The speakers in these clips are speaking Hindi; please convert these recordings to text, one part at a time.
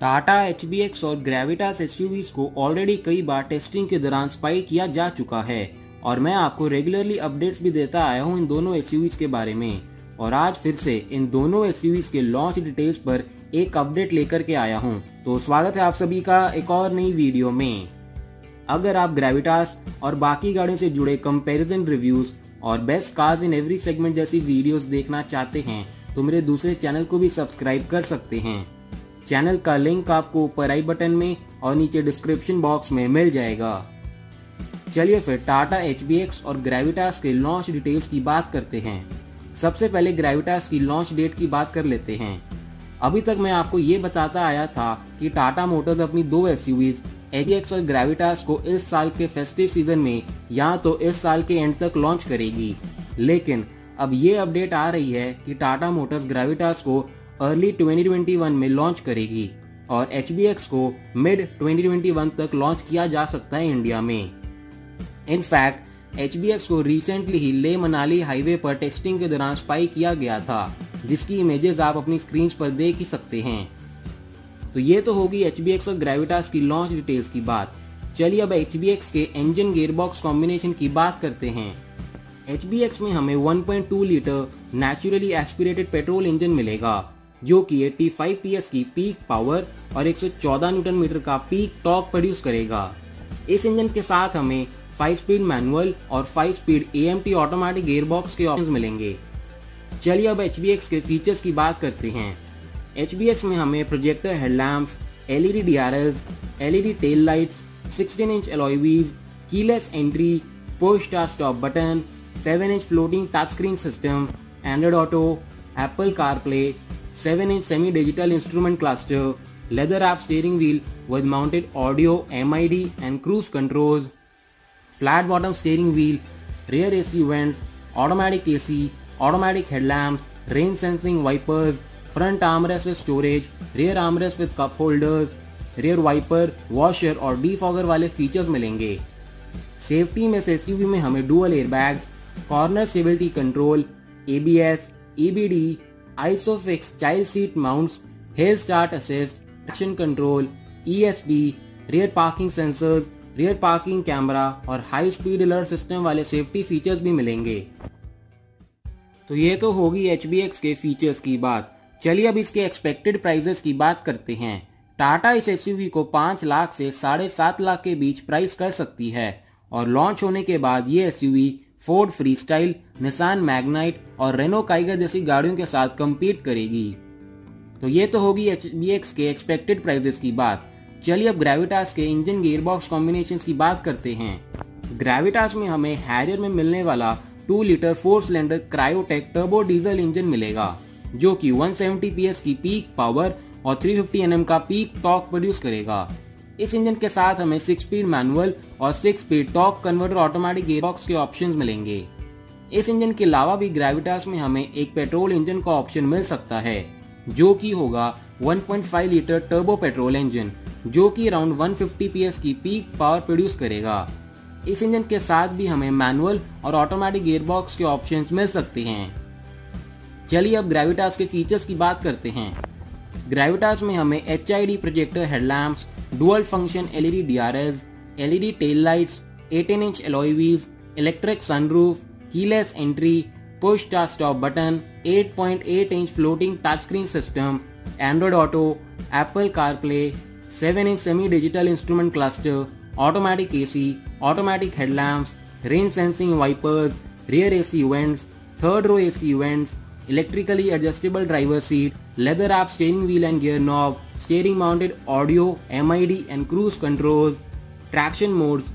टाटा HBX और ग्रेविटास एसयूवीज को ऑलरेडी कई बार टेस्टिंग के दौरान स्पाई किया जा चुका है और मैं आपको रेगुलरली अपडेट्स भी देता आया हूं इन दोनों एसयूवीज के बारे में। और आज फिर से इन दोनों एसयूवीज के लॉन्च डिटेल्स पर एक अपडेट लेकर के आया हूं। तो स्वागत है आप सभी का एक और नई वीडियो में। अगर आप ग्रेविटास और बाकी गाड़ियों से जुड़े कंपैरिजन रिव्यूज और best cars in every segment जैसी वीडियोस देखना चाहते हैं तो मेरे दूसरे चैनल को भी सब्सक्राइब कर सकते हैं। चैनल का लिंक आपको ऊपर आई बटन में और नीचे डिस्क्रिप्शन बॉक्स में मिल जाएगा। चलिए फिर टाटा HBX और ग्रेविटास के लॉन्च डिटेल्स की बात करते हैं। सबसे पहले ग्रेविटास की लॉन्च डेट की बात कर लेते हैं। अभी तक मैं आपको ये बताता आया था कि टाटा मोटर्स अपनी दो एसयूवीज HBX और ग्रेविटास को इस साल के फेस्टिव सीजन में या तो इस साल के एंड तक लॉन्च करेगी, लेकिन अब ये अपडेट आ रही है कि टाटा मोटर्स ग्रेविटास को अर्ली 2021 में लॉन्च करेगी और HBX को मिड 2021 तक लॉन्च किया जा सकता है इंडिया में। इनफैक्ट HBX को रिसेंटली ही ले मनाली हाईवे पर टेस्टिंग के दौरान स्पाई किया गया था, जिसकी इमेजेस आप अपनी स्क्रीन पर देख ही सकते हैं। तो ये तो होगी HBX और ग्रेविटास की लॉन्च डिटेल्स की बात। चलिए अब HBX के इंजन गियरबॉक्स कॉम्बिनेशन की बात करते हैं। HBX में हमें 1.2 litre naturally aspirated petrol engine मिलेगा जो कि 85 PS की पीक पावर और 114 न्यूटन मीटर का पीक टॉर्क प्रोड्यूस करेगा। इस इंजन के साथ हमें 5 स्पीड मैनुअल और 5 स्पीड AMT ऑटोमेटिक गियरबॉक्स के ऑप्शंस मिलेंगे। चलिए अब HBX के फीचर्स की बात करते हैं। HBX में हमें projector headlamps, LED DRLs, LED tail lights, 16 inch alloy wheels, keyless entry, push start stop button, 7 inch floating touch screen system, Android Auto, Apple CarPlay, 7 inch semi-digital instrument cluster, leather-wrapped steering wheel with mounted audio, MID and cruise controls, flat-bottom steering wheel, rear AC vents, automatic AC, automatic headlamps, rain-sensing wipers, front armrest with storage, rear armrest with cup holders, rear wiper, washer और defogger वाले फीचर्स मिलेंगे। सेफ्टी में से SUV में हमें dual airbags, corner stability control, ABS, EBD, ISOFIX child seat mounts, hill start assist, traction control, ESP, rear parking sensors, rear parking camera और high speed alert system वाले सेफ्टी फीचर्स भी मिलेंगे। तो ये तो होगी HBX के फीचर्स की बात। चलिए अब इसके एक्सपेक्टेड प्राइसेस की बात करते हैं। टाटा इस SUV को 5 लाख से 7.5 लाख के बीच प्राइस कर सकती है और लॉन्च होने के बाद ये SUV Ford freestyle, Nissan Magnite और रेनो काइगर जैसी गाड़ियों के साथ कम्पीट करेगी। तो ये तो होगी HBX के एक्सपेक्टेड प्राइसेस की बात। चलिए अब ग्रेविटास के इंजन गियरबॉक्स कॉम्बिनेशंस की बात करते हैं। ग्रेविटास में हमें हैरियर में मिलने वाला 2 litre 4 cylinder Kryotec turbo diesel engine मिलेगा जो कि 170 PS की पीक पावर और 350 Nm का पीक टॉर्क प्रोड्यूस करेगा। इस इंजन के साथ हमें 6 स्पीड मैनुअल और 6 speed torque converter automatic gearbox के ऑप्शंस मिलेंगे। इस इंजन के अलावा भी ग्रेविटास में हमें एक पेट्रोल इंजन का ऑप्शन मिल सकता है जो कि होगा 1.5 लीटर टर्बो पेट्रोल इंजन जो कि अराउंड 150 PS की पीक पावर प्रोड्यूस करेगा। इस इंजन के साथ भी हमें मैनुअल और ऑटोमेटिक गियरबॉक्स के ऑप्शंस मिल सकते हैं। चलिए अब ग्रेविटास के फीचर्स की बात करते हैं। ग्रेविटास में हमें HID projector headlamps, dual function LED DRLs, LED tail lights, 18 inch alloy wheels, electric sunroof, keyless entry, push start stop button, 8.8 inch floating touch screen system, Android Auto, Apple CarPlay, 7 inch semi digital instrument cluster, automatic AC, automatic headlamps, rain sensing wipers, rear AC vents, third row AC vents, electrically adjustable driver seat, leather wrapped steering wheel and gear knob, steering mounted audio, MID and cruise controls, traction modes,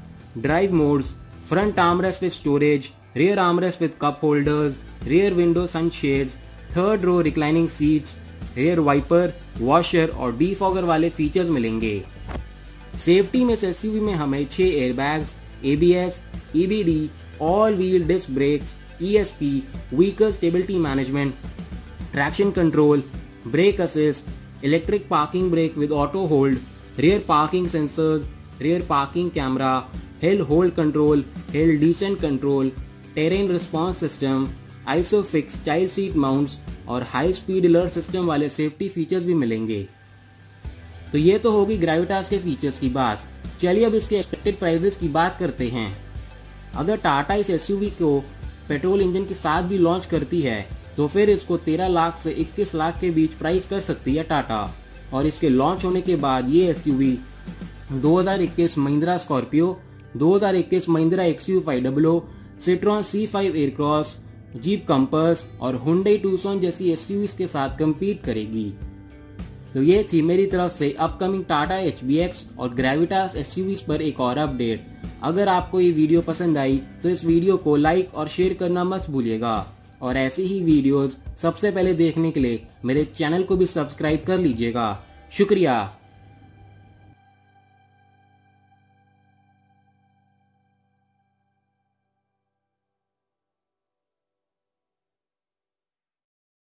drive modes, front armrest with storage, rear armrest with cup holders, rear window sunshades, third row reclining seats, rear wiper, washer और defogger वाले फीचर्स मिलेंगे। सेफ्टी में से SUV में हमें 6 airbags, ABS, EBD, all wheel disc brakes, ESP, Vehicle Stability Management, Traction Control, Brake Assist, Electric Parking Brake with Auto Hold, Rear Parking Sensors, Rear Parking Camera, Hill Hold Control, Hill Descent Control, Terrain Response System, ISOFIX Child Seat Mounts और High Speed Alert System वाले सेफ्टी फीचर्स भी मिलेंगे। तो ये तो होगी ग्रेविटास के फीचर्स की बात। चलिए अब इसके एक्सपेक्टेड प्राइसेस की बात करते हैं। अगर टाटा इस एसयूवी को पेट्रोल इंजन के साथ भी लॉन्च करती है तो फिर इसको 13 लाख से 21 लाख के बीच प्राइस कर सकती है टाटा। और इसके लॉन्च होने के बाद ये SUV 2021 Mahindra Scorpio, 2021 Mahindra XUV500, Citroen C5 Aircross, Jeep Compass और हुंडई टूसॉन जैसी एसयूवीज के साथ कम्पीट करेगी। तो ये थी मेरी तरफ से अपकमिंग टाटा HBX और ग्रेविटास एसयूवीज पर एक और अपडेट। अगर आपको ये वीडियो पसंद आई तो इस वीडियो को लाइक और शेयर करना मत भूलिएगा, और ऐसी ही वीडियोस सबसे पहले देखने के लिए मेरे चैनल को भी सब्सक्राइब कर लीजिएगा। शुक्रिया।